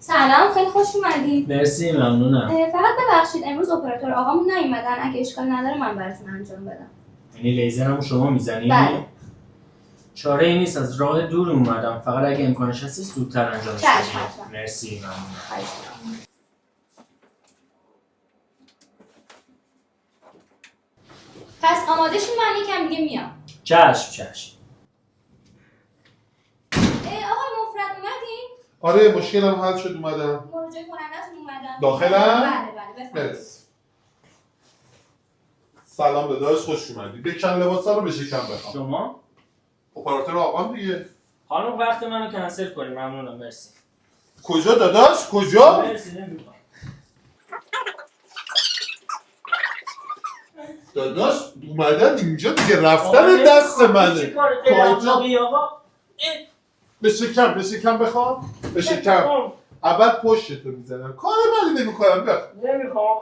سلام، خیلی خوش اومدید. مرسی، ممنونم. فقط ببخشید امروز اپراتور آقامون نیومدن، اگه اشکال نداره من براتون انجام بدم. یعنی لیزرمو شما میزنی؟ بله. چاره ای نیست، از راه دور اومدم، فقط اگه امکانش هست زودتر انجامش چشم، بدید. حتما. مرسی، ممنونم. پس آماده شید، من یکم دیگه میام. چشم. آقای مفرد اومدین؟ آره مشکلم حل شد اومدم. مراجعه کنندتون اومدن. داخلم؟ بله بفرمایید. سلام داداش، خوش اومدی. بکن لباسا رو به شکم بخوام. شما؟ اپراتور آقام دیگه. خانم وقت منو کنسل کنید، ممنونم. مرسی. کجا داداش؟ کجا؟ مرسی، نمی‌خوام. داداش اومدن اینجا دیگه، رفتن دست منه. چه کار غیر اخلاقی آقا؟ به شکم بخوام. به شکم. اول پشتتو میزنم. کار منی نمی‌کنم. نمیخوام.